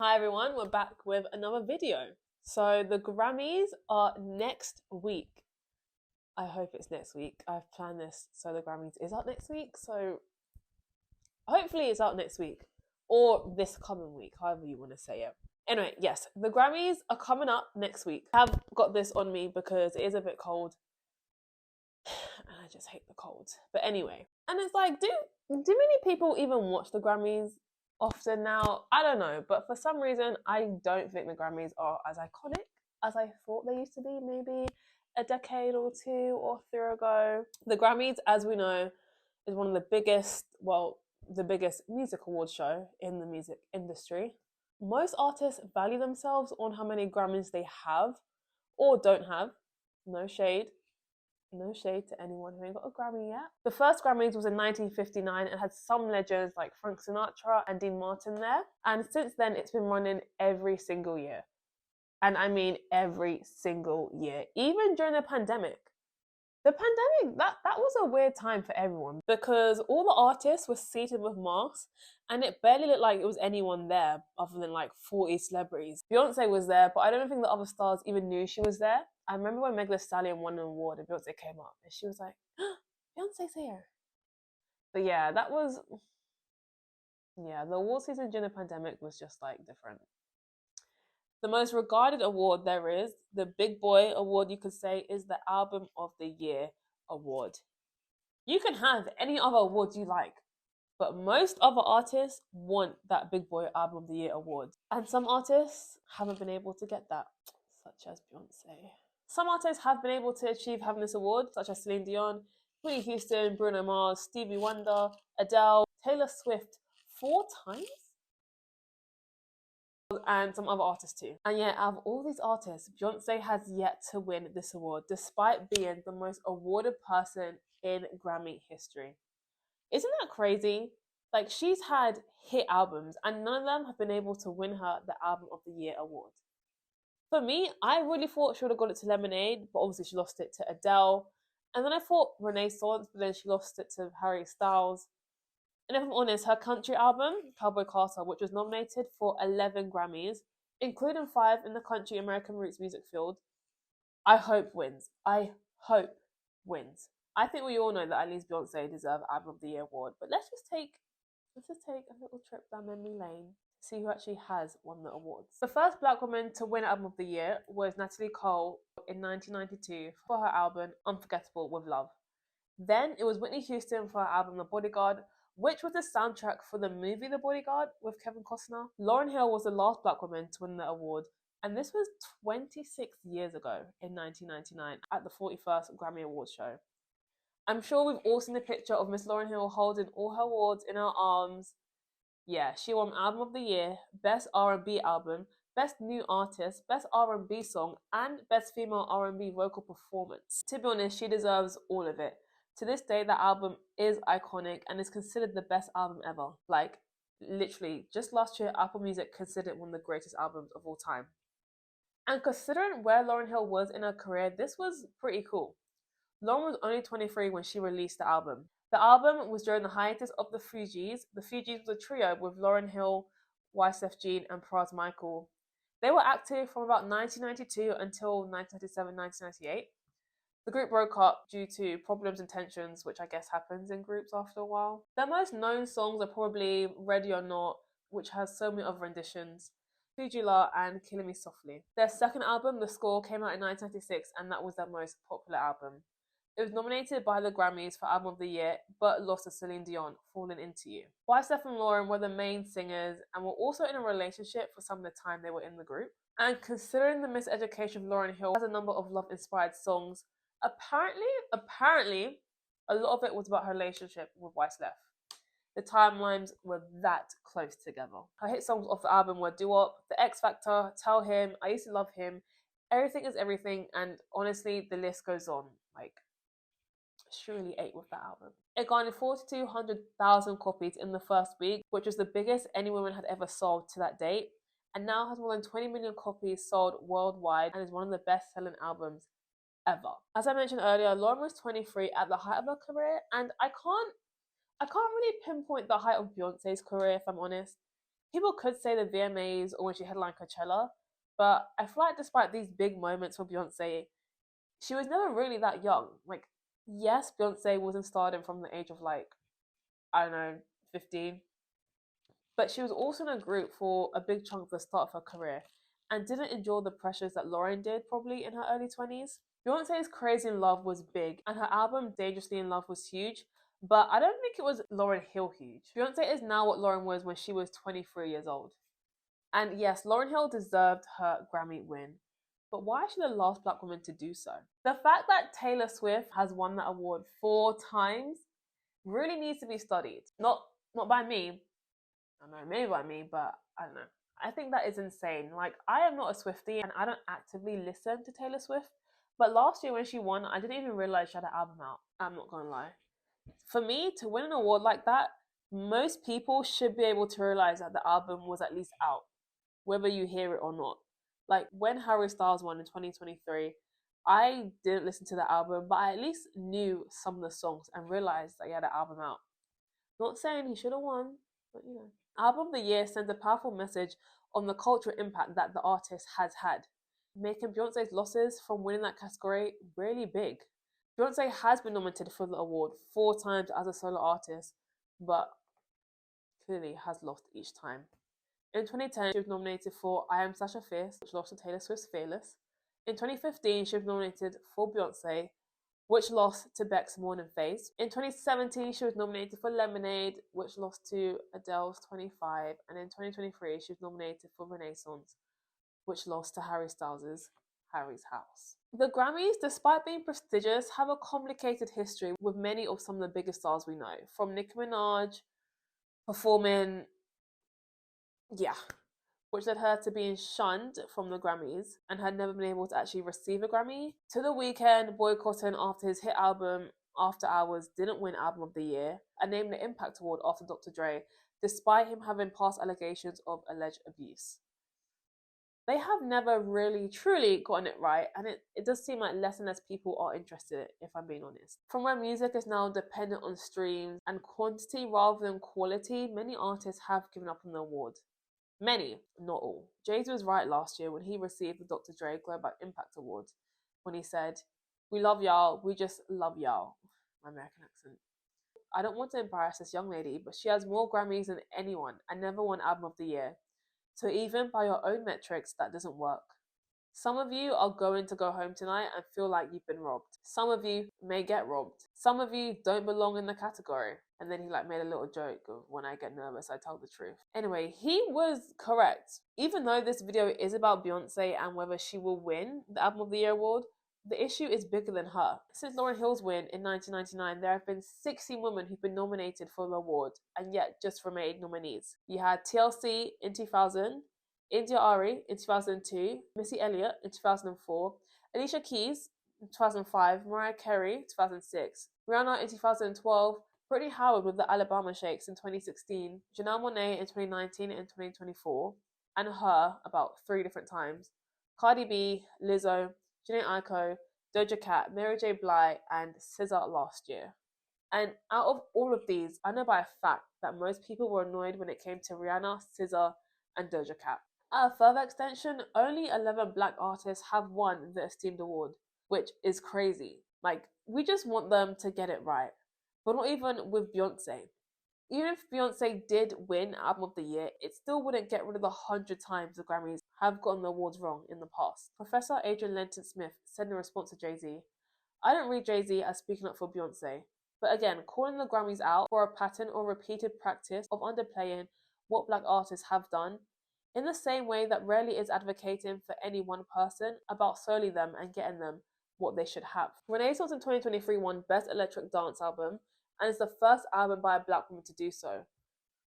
Hi everyone, we're back with another video. So the Grammys are next week. I hope it's next week. I've planned this so the Grammys is out next week. So hopefully it's out next week or this coming week, however you want to say it. Anyway, yes, the Grammys are coming up next week. I have got this on me because it is a bit cold. And I just hate the cold. But anyway, and it's like, do many people even watch the Grammys often now? I don't know, but for some reason, I don't think the Grammys are as iconic as I thought they used to be. Maybe a decade or two or three ago. The Grammys, as we know, is one of the biggest, the biggest music award show in the music industry. Most artists value themselves on how many Grammys they have or don't have. No shade. No shade to anyone who ain't got a Grammy yet. The first Grammys was in 1959 and had some legends like Frank Sinatra and Dean Martin there. And since then, it's been running every single year. And I mean every single year, even during the pandemic. The pandemic, that was a weird time for everyone because all the artists were seated with masks and it barely looked like it was anyone there other than like 40 celebrities. Beyonce was there, but I don't think the other stars even knew she was there. I remember when Meg Thee Stallion won an award and Beyonce came up and she was like, Beyonce's here. But yeah, the award season during the pandemic was just like different. The most regarded award there is, the Big Boy Award, you could say, is the Album of the Year award. You can have any other award you like, but most other artists want that Big Boy Album of the Year award. And some artists haven't been able to get that, such as Beyonce. Some artists have been able to achieve having this award, such as Celine Dion, Whitney Houston, Bruno Mars, Stevie Wonder, Adele, Taylor Swift 4 times? And some other artists too. And yet, out of all these artists, Beyonce has yet to win this award, despite being the most awarded person in Grammy history. Isn't that crazy? Like, she's had hit albums, and none of them have been able to win her the Album of the Year award. For me, I really thought she would have got it to Lemonade, but obviously she lost it to Adele. And then I thought Renaissance, but then she lost it to Harry Styles. And if I'm honest, her country album, Cowboy Carter, which was nominated for 11 Grammys, including 5 in the country American roots music field, I hope wins. I hope wins. I think we all know that at least Beyonce deserves Album of the Year award. But let's just take a little trip down memory lane to see who actually has won the awards. The first black woman to win Album of the Year was Natalie Cole in 1992 for her album Unforgettable with Love. Then it was Whitney Houston for her album The Bodyguard, which was the soundtrack for the movie The Bodyguard with Kevin Costner. Lauryn Hill was the last black woman to win the award, and this was 26 years ago in 1999 at the 41st Grammy Awards show. I'm sure we've all seen the picture of Miss Lauryn Hill holding all her awards in her arms. Yeah, she won Album of the Year, Best R&B Album, Best New Artist, Best R&B Song, and Best Female R&B Vocal Performance. To be honest, she deserves all of it. To this day, that album is iconic and is considered the best album ever. Like, literally, just last year, Apple Music considered it one of the greatest albums of all time. And considering where Lauryn Hill was in her career, this was pretty cool. Lauryn was only 23 when she released the album. The album was during the hiatus of the Fugees. The Fugees was a trio with Lauryn Hill, YSF Jean, and Pras Michael. They were active from about 1992 until 1997, 1998. The group broke up due to problems and tensions, which I guess happens in groups after a while. Their most known songs are probably Ready or Not, which has so many other renditions, Fujila, and Killing Me Softly. Their second album, The Score, came out in 1996, and that was their most popular album. It was nominated by the Grammys for Album of the Year, but lost to Celine Dion, Falling Into You. YSF and Lauryn were the main singers and were also in a relationship for some of the time they were in the group. And considering the miseducation of Lauryn Hill has a number of love-inspired songs, apparently, a lot of it was about her relationship with YSF. The timelines were that close together. Her hit songs off the album were Do Up, The X Factor, Tell Him, I Used to Love Him, Everything is Everything, and honestly, the list goes on. Like, she really ate with that album. It garnered 4,200,000 copies in the first week, which was the biggest any woman had ever sold to that date, and now has more than 20 million copies sold worldwide and is one of the best-selling albums ever. As I mentioned earlier, Lauryn was 23 at the height of her career, and I can't really pinpoint the height of Beyonce's career, if I'm honest. People could say the VMAs or when she headlined Coachella, but I feel like despite these big moments for Beyonce, she was never really that young. Like, yes, Beyonce was in stardom from the age of like, I don't know, 15, but she was also in a group for a big chunk of the start of her career and didn't endure the pressures that Lauren did probably in her early 20s. Beyonce's Crazy in Love was big and her album Dangerously in Love was huge, but I don't think it was Lauryn Hill huge. Beyonce is now what Lauren was when she was 23 years old. And yes, Lauryn Hill deserved her Grammy win, but why is she the last black woman to do so? The fact that Taylor Swift has won that award 4 times really needs to be studied. Not by me, I don't know, maybe by me, but I don't know. I think that is insane. Like, I am not a Swiftie and I don't actively listen to Taylor Swift. But last year when she won, I didn't even realize she had an album out. I'm not gonna lie. For me, to win an award like that, most people should be able to realize that the album was at least out, whether you hear it or not. Like, when Harry Styles won in 2023, I didn't listen to the album, but I at least knew some of the songs and realized that he had an album out. Not saying he should have won, but you know. Album of the Year sends a powerful message on the cultural impact that the artist has had, making Beyonce's losses from winning that category really big. Beyonce has been nominated for the award 4 times as a solo artist, but clearly has lost each time. In 2010, she was nominated for I Am Sasha Fierce, which lost to Taylor Swift's Fearless. In 2015, she was nominated for Beyonce, which lost to Beck's Morning Phase. In 2017, she was nominated for Lemonade, which lost to Adele's 25. And in 2023, she was nominated for Renaissance, which lost to Harry Styles' Harry's House. The Grammys, despite being prestigious, have a complicated history with many of some of the biggest stars we know, from Nicki Minaj performing, which led her to being shunned from the Grammys and had never been able to actually receive a Grammy, to The Weeknd boycotting after his hit album After Hours didn't win Album of the Year, and named the Impact Award after Dr. Dre, despite him having past allegations of alleged abuse. They have never really truly gotten it right, and it does seem like less and less people are interested, if I'm being honest. From where music is now dependent on streams and quantity rather than quality, many artists have given up on the award. Many, not all. Jay-Z was right last year when he received the Dr. Dre Global Impact Award, when he said, "We love y'all, we just love y'all." My American accent. I don't want to embarrass this young lady, but she has more Grammys than anyone and never won Album of the Year. So even by your own metrics, that doesn't work. Some of you are going to go home tonight and feel like you've been robbed. Some of you may get robbed. Some of you don't belong in the category. And then he made a little joke of, when I get nervous, I tell the truth. Anyway, he was correct. Even though this video is about Beyonce and whether she will win the Album of the Year award, the issue is bigger than her. Since Lauryn Hill's win in 1999, there have been 60 women who've been nominated for the award and yet just remained nominees. You had TLC in 2000, India Ari in 2002, Missy Elliott in 2004, Alicia Keys in 2005, Mariah Carey 2006, Rihanna in 2012, Brittany Howard with the Alabama Shakes in 2016, Janelle Monáe in 2019 and 2024, and her about 3 different times, Cardi B, Lizzo, Jhené Aiko, Doja Cat, Mary J. Blige, and SZA last year. And out of all of these, I know by a fact that most people were annoyed when it came to Rihanna, SZA, and Doja Cat. At a further extension, only 11 black artists have won the esteemed award, which is crazy. We just want them to get it right. But not even with Beyonce. Even if Beyonce did win Album of the Year, it still wouldn't get rid of the 100 times the Grammys have gotten the awards wrong in the past. Professor Adrian Lenton Smith said in response to Jay-Z, "I don't read Jay-Z as speaking up for Beyonce, but again, calling the Grammys out for a pattern or repeated practice of underplaying what black artists have done, in the same way that rarely is advocating for any one person about solely them and getting them what they should have." Renaissance in 2023 won Best Electric Dance Album, and is the first album by a black woman to do so.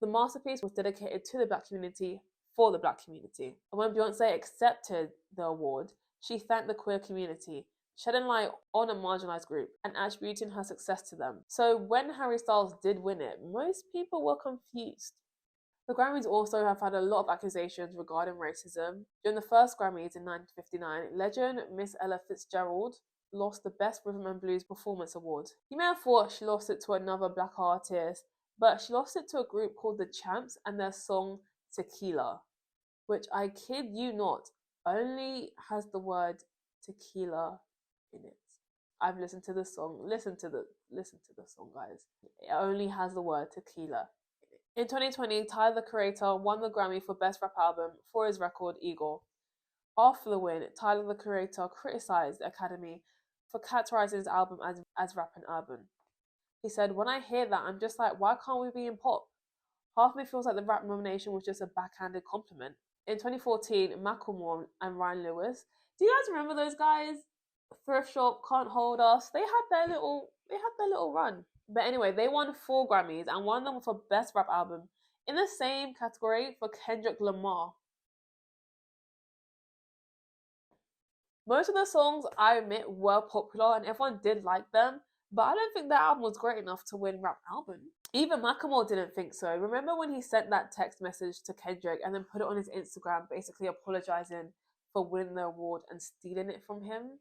The masterpiece was dedicated to the black community for the black community. And when Beyonce accepted the award, she thanked the queer community, shedding light on a marginalized group and attributing her success to them. So when Harry Styles did win it, most people were confused. The Grammys also have had a lot of accusations regarding racism. During the first Grammys in 1959, legend Miss Ella Fitzgerald lost the Best Rhythm and Blues Performance Award. You may have thought she lost it to another black artist, but she lost it to a group called The Champs and their song Tequila, which I kid you not, only has the word tequila in it. I've listened to the song. Listen to the song, guys. It only has the word tequila. In 2020, Tyler, the Creator, won the Grammy for Best Rap Album for his record Eagle. After the win, Tyler, the Creator, criticized the Academy for categorizing his album as rap and urban. He said, "When I hear that, I'm just like, why can't we be in pop? Half of me feels like the rap nomination was just a backhanded compliment." In 2014, Macklemore and Ryan Lewis. Do you guys remember those guys? Thrift Shop, Can't Hold Us. They had their little run. But anyway, they won 4 Grammys and one of them for Best Rap Album in the same category for Kendrick Lamar. Most of the songs, I admit, were popular and everyone did like them, but I don't think that album was great enough to win Rap Album. Even Macklemore didn't think so. Remember when he sent that text message to Kendrick and then put it on his Instagram, basically apologizing for winning the award and stealing it from him?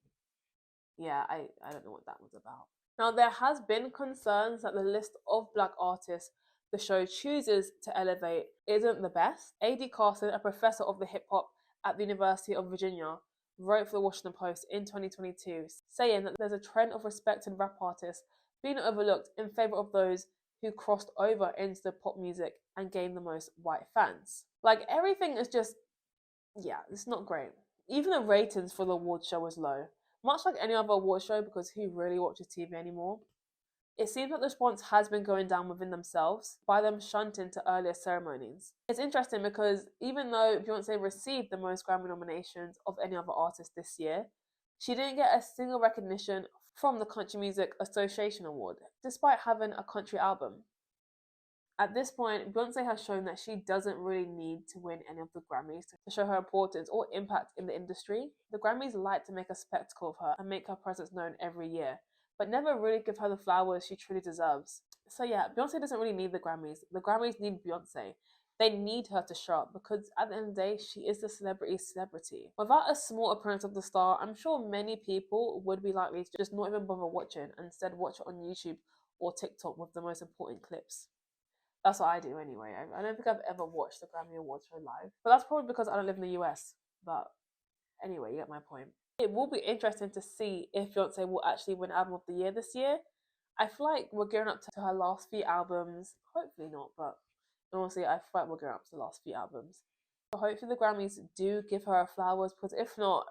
Yeah, I don't know what that was about. Now, there has been concerns that the list of black artists the show chooses to elevate isn't the best. A.D. Carson, a professor of the hip-hop at the University of Virginia, wrote for the Washington Post in 2022, saying that there's a trend of respected rap artists being overlooked in favour of those who crossed over into the pop music and gained the most white fans. Like, everything is just, yeah, it's not great. Even the ratings for the award show was low. Much like any other award show, because who really watches TV anymore? It seems that the response has been going down within themselves by them shunting to earlier ceremonies. It's interesting because even though Beyonce received the most Grammy nominations of any other artist this year, she didn't get a single recognition from the Country Music Association Award, despite having a country album. At this point, Beyonce has shown that she doesn't really need to win any of the Grammys to show her importance or impact in the industry. The Grammys like to make a spectacle of her and make her presence known every year, but never really give her the flowers she truly deserves. So yeah, Beyonce doesn't really need the Grammys. The Grammys need Beyonce. They need her to show up because at the end of the day, she is the celebrity. Without a small appearance of the star, I'm sure many people would be likely to just not even bother watching and instead watch it on YouTube or TikTok with the most important clips. That's what I do anyway. I don't think I've ever watched the Grammy Awards show live. But that's probably because I don't live in the US. But anyway, you get my point. It will be interesting to see if Beyonce will actually win Album of the Year this year. I feel like we're gearing up to her last few albums. Hopefully not, but honestly, I feel like we're gearing up to the last few albums. So hopefully the Grammys do give her flowers, because if not,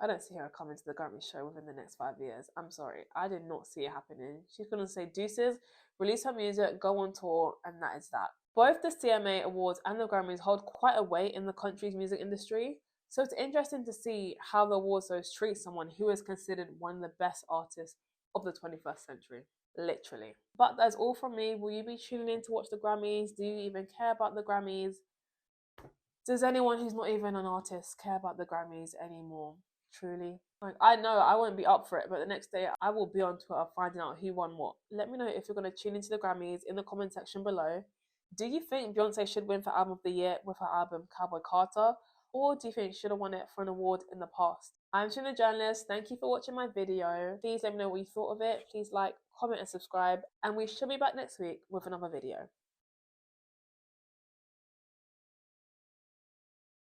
I don't see her coming to the Grammy show within the next 5 years. I'm sorry. I did not see it happening. She's going to say deuces, release her music, go on tour, and that is that. Both the CMA Awards and the Grammys hold quite a weight in the country's music industry, so it's interesting to see how the award shows treat someone who is considered one of the best artists of the 21st century. Literally. But that's all from me. Will you be tuning in to watch the Grammys? Do you even care about the Grammys? Does anyone who's not even an artist care about the Grammys anymore? Truly. Like, I know I won't be up for it, but the next day I will be on Twitter finding out who won what. Let me know if you're going to tune into the Grammys in the comment section below. Do you think Beyonce should win for Album of the Year with her album Cowboy Carter? Or do you think she should have won it for an award in the past? I'm Tuna Journalist. Thank you for watching my video. Please let me know what you thought of it. Please like, comment and subscribe. And we should be back next week with another video.